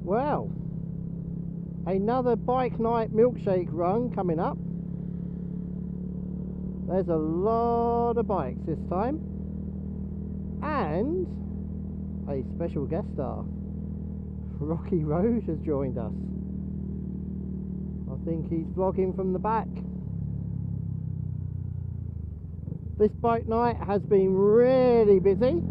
Well, another bike night milkshake run coming up. There's a lot of bikes this time, and a special guest star. Rocky Road has joined us. I think he's vlogging from the back. This bike night has been really busy.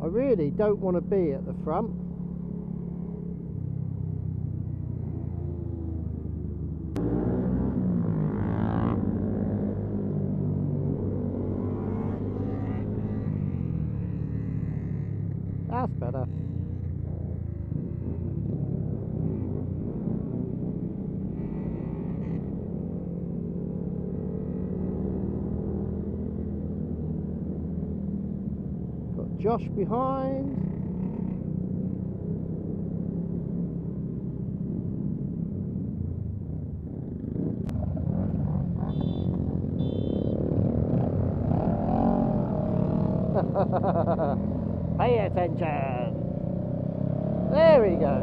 I really don't want to be at the front. That's better. Got Josh behind. Pay attention. There we go.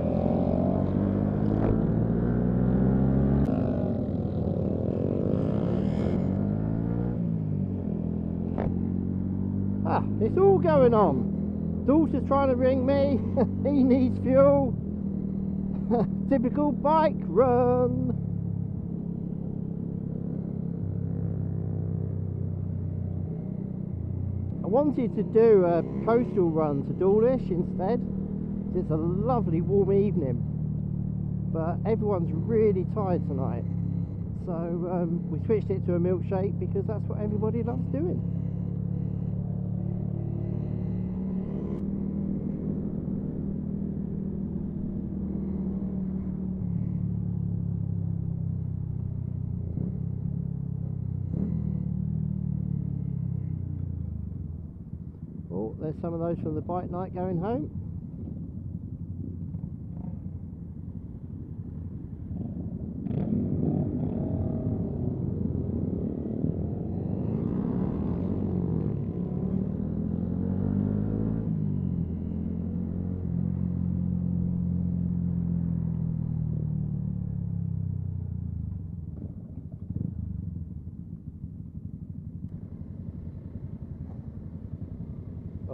Ah, it's all going on. Daughter's trying to ring me. He needs fuel. Typical bike run. I wanted to do a coastal run to Dawlish instead. It's a lovely warm evening, but everyone's really tired tonight, so we switched it to a milkshake because that's what everybody loves doing. Oh, there's some of those from the bike night going home.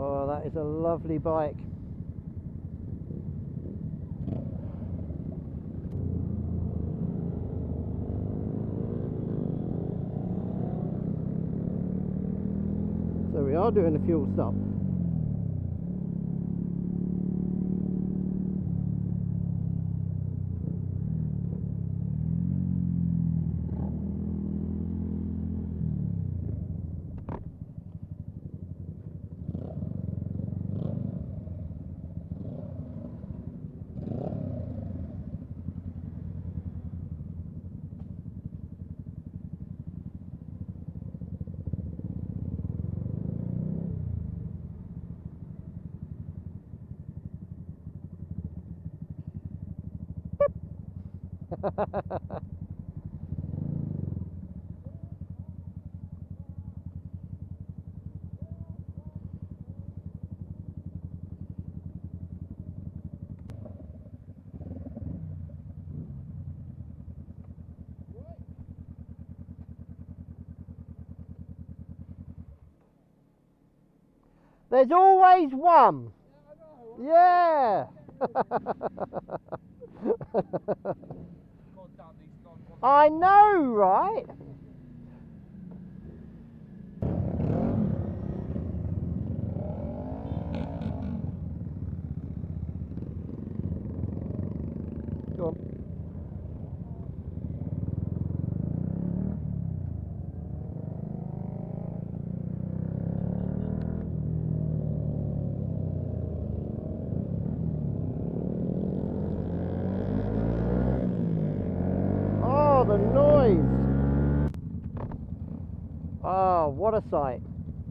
Oh, that is a lovely bike. So we are doing a fuel stop. There's always one. Yeah. I know, right? Go on. The noise. Oh, what a sight.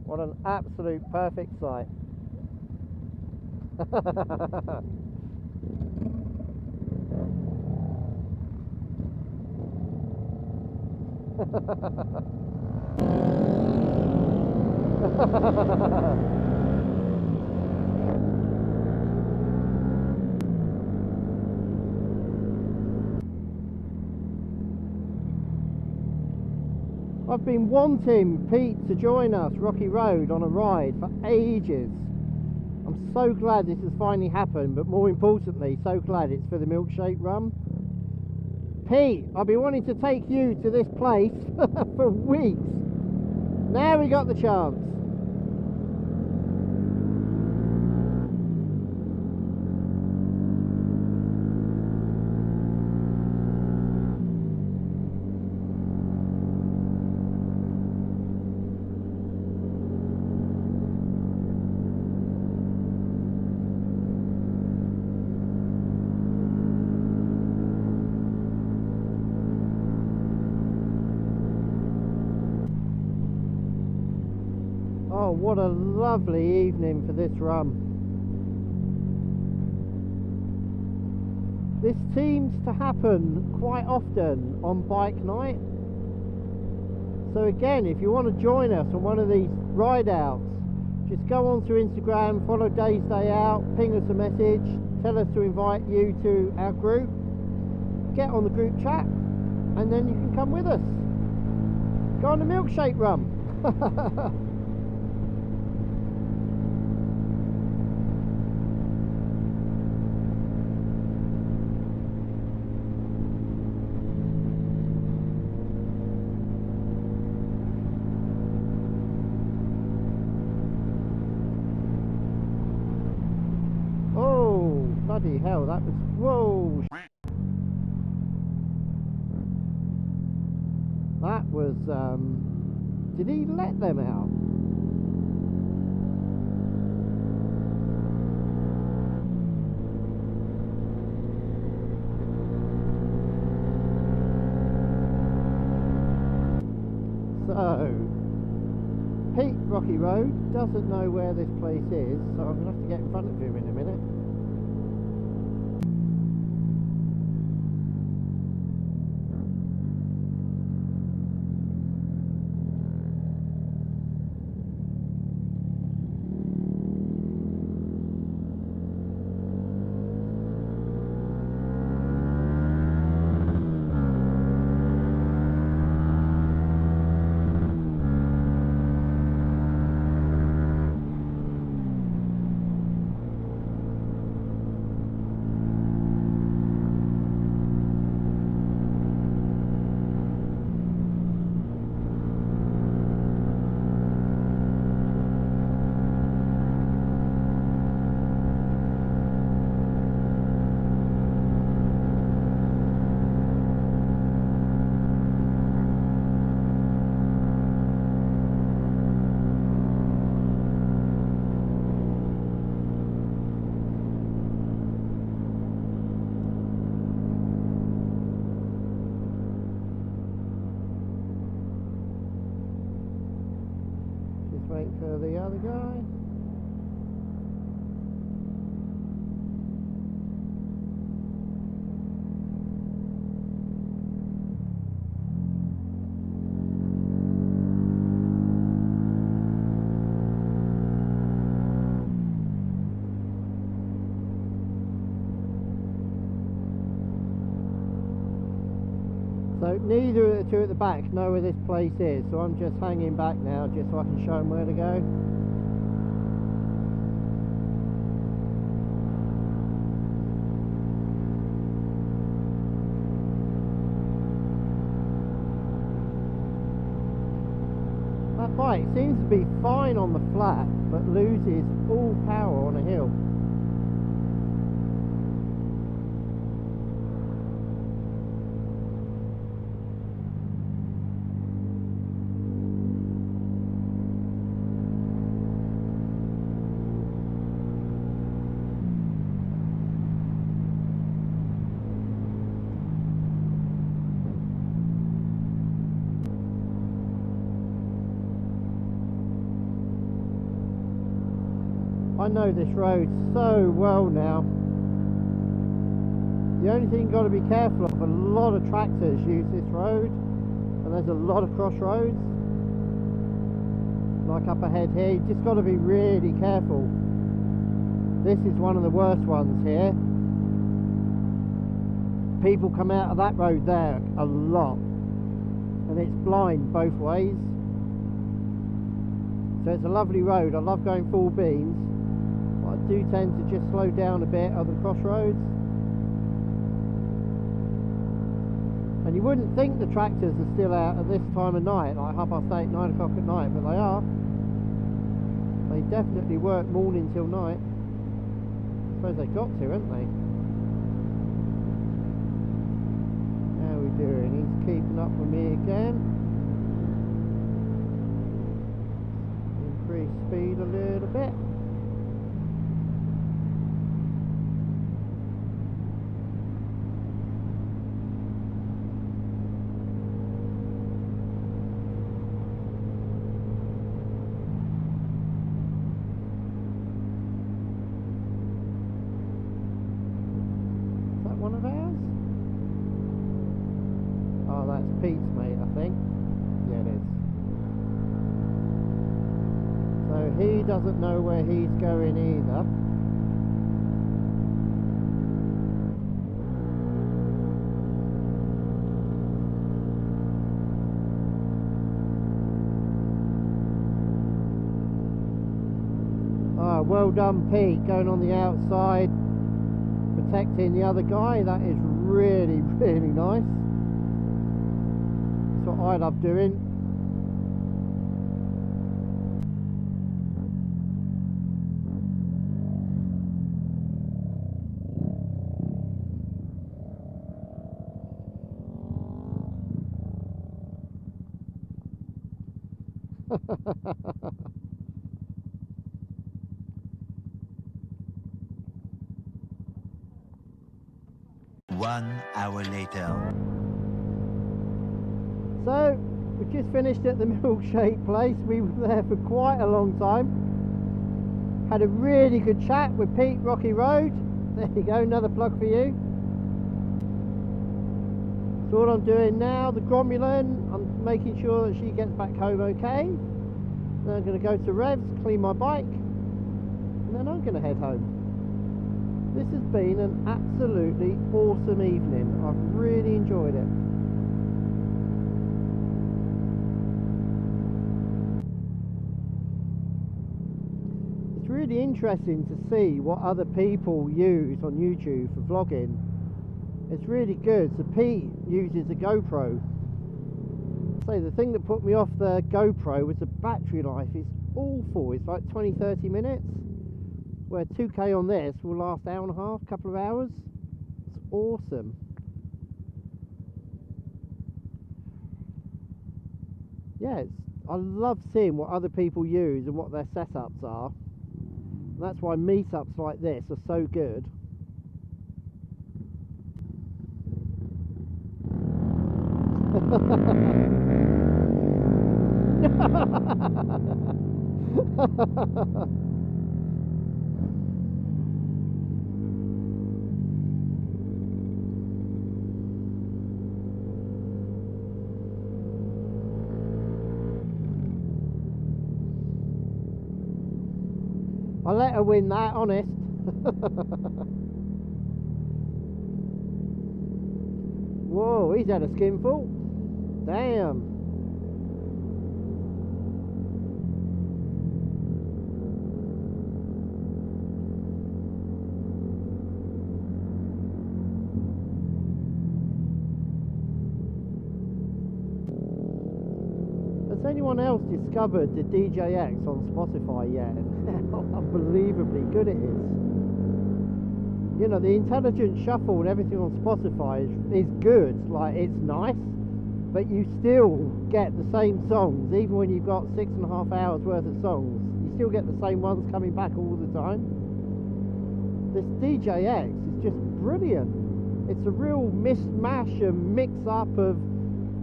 What an absolute perfect sight. I've been wanting Pete to join us, Rocky Road, on a ride for ages. I'm so glad this has finally happened, but more importantly, so glad it's for the Milkshake run. Pete, I've been wanting to take you to this place for weeks. Now we got the chance. Oh, what a lovely evening for this run. This seems to happen quite often on bike night. So again, if you want to join us on one of these ride outs, just go onto Instagram, follow Day's Day Out, ping us a message, tell us to invite you to our group, get on the group chat, and then you can come with us. Go on the Milkshake run. Bloody hell, that was... Whoa! That was... Did he let them out? So... Pete, Rocky Road, doesn't know where this place is, so I'm going to have to get in front of him in a minute. Wait for the other guy. So neither of the two at the back know where this place is, so I'm just hanging back now just so I can show them where to go. That bike seems to be fine on the flat, but loses all power on a hill. I know this road so well now. The only thing you've got to be careful of, a lot of tractors use this road and there's a lot of crossroads, like up ahead here. You've just got to be really careful. This is one of the worst ones here. People come out of that road there a lot, and it's blind both ways. So it's a lovely road. I love going full beams, but I do tend to just slow down a bit at the crossroads. And you wouldn't think the tractors are still out at this time of night, like 8:30, 9 o'clock at night, but they are. They definitely work morning till night. I suppose they got to, haven't they? How are we doing? He's keeping up with me again. Increase speed a little bit. One of ours? Oh, that's Pete's, mate, I think. Yeah, it is. So he doesn't know where he's going either. Oh, well done, Pete, going on the outside, protecting the other guy. That is really, really nice. That's what I love doing. One hour later. So, we just finished at the milkshake place. We were there for quite a long time. Had a really good chat with Pete, Rocky Road. There you go, another plug for you. So what I'm doing now, the Gromulan, I'm making sure that she gets back home okay. Then I'm going to go to Revs, clean my bike, and then I'm going to head home. This has been an absolutely awesome evening. I've really enjoyed it. It's really interesting to see what other people use on YouTube for vlogging. It's really good. So Pete uses a GoPro. So the thing that put me off the GoPro was the battery life is awful. It's like 20-30 minutes. Where 2K on this will last an hour and a half, couple of hours. It's awesome. Yeah, I love seeing what other people use and what their setups are. And that's why meetups like this are so good. I let her win that, honest. Whoa, he's had a skinful. Damn. Has anyone else discovered the DJX on Spotify yet? How unbelievably good it is. You know, the intelligent shuffle and everything on Spotify is good, like it's nice, but you still get the same songs, even when you've got 6.5 hours worth of songs. You still get the same ones coming back all the time. This DJX is just brilliant. It's a real mishmash and mix-up of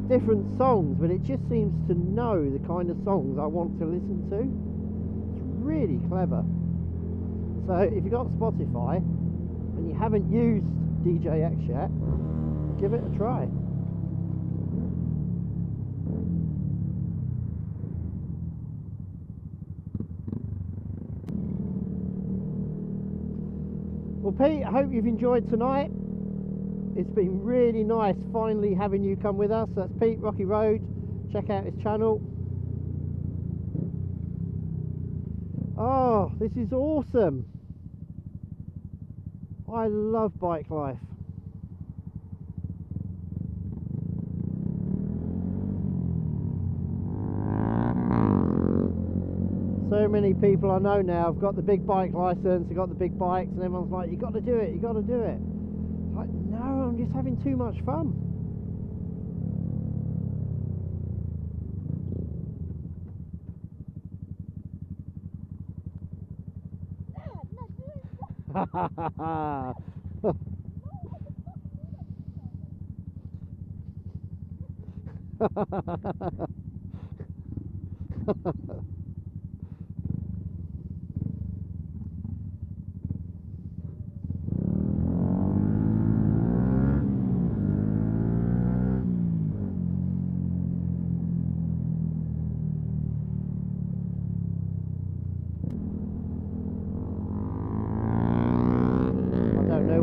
different songs, but it just seems to know the kind of songs I want to listen to. It's really clever. So if you've got Spotify and you haven't used DJX yet, give it a try. Well, Pete, I hope you've enjoyed tonight. It's been really nice finally having you come with us. That's Pete, Rocky Road. Check out his channel. Oh, this is awesome. I love bike life. So many people I know now have got the big bike license, they've got the big bikes, and everyone's like, you got to do it, you got to do it. It's like, no, I'm just having too much fun.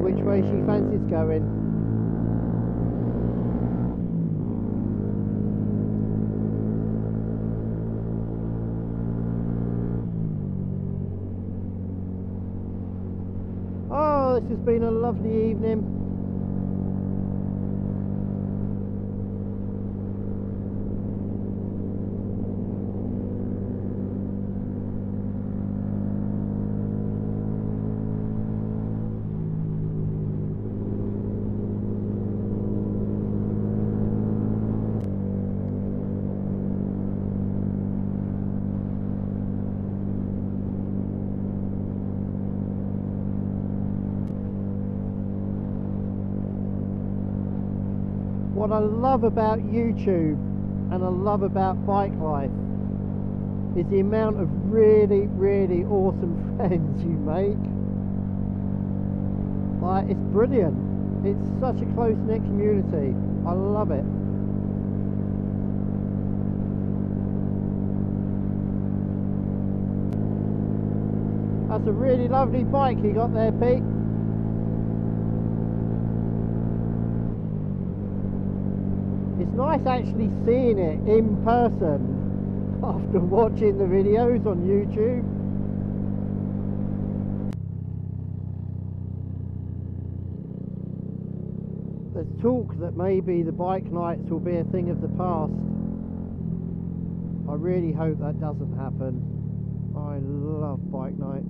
Which way she fancies going. Oh, this has been a lovely evening. What I love about YouTube and I love about bike life is the amount of really, really awesome friends you make. Like, it's brilliant. It's such a close-knit community. I love it. That's a really lovely bike you got there, Pete. It's nice actually seeing it in person after watching the videos on YouTube. There's talk that maybe the bike nights will be a thing of the past. I really hope that doesn't happen. I love bike nights.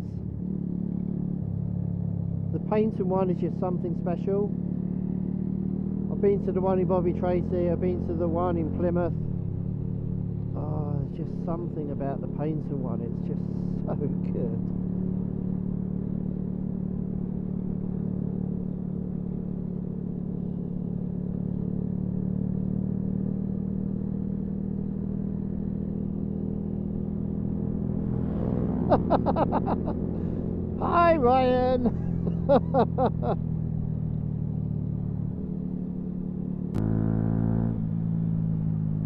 The Paignton one is just something special. I've been to the one in Bobby Tracy, I've been to the one in Plymouth. Oh, there's just something about the Paignton one, it's just so good. Hi Ryan!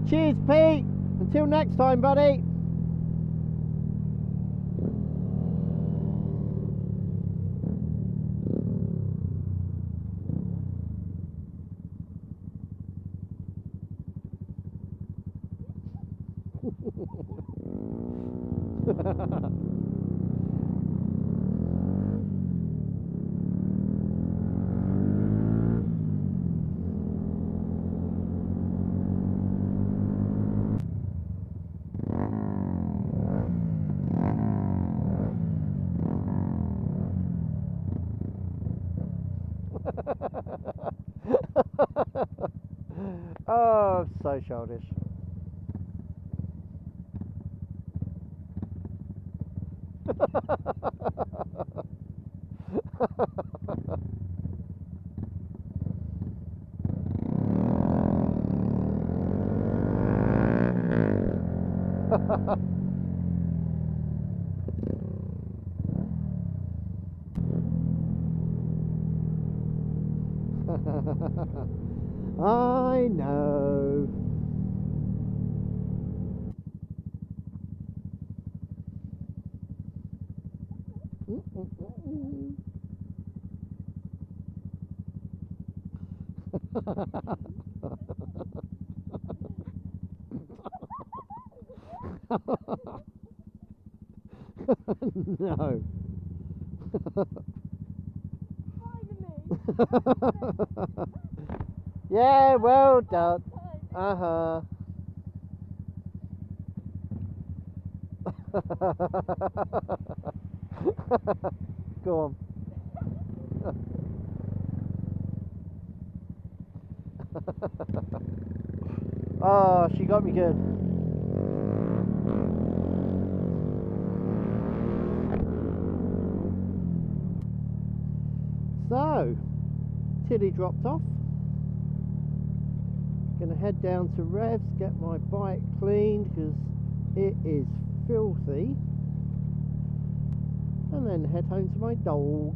Cheers, Pete. Until next time, buddy. Oh, so childish. I know. No. Yeah, well done. Uh-huh. Go on. Oh, she got me good. So, Tilly dropped off. Gonna head down to Revs, get my bike cleaned because it is filthy, and then head home to my dog.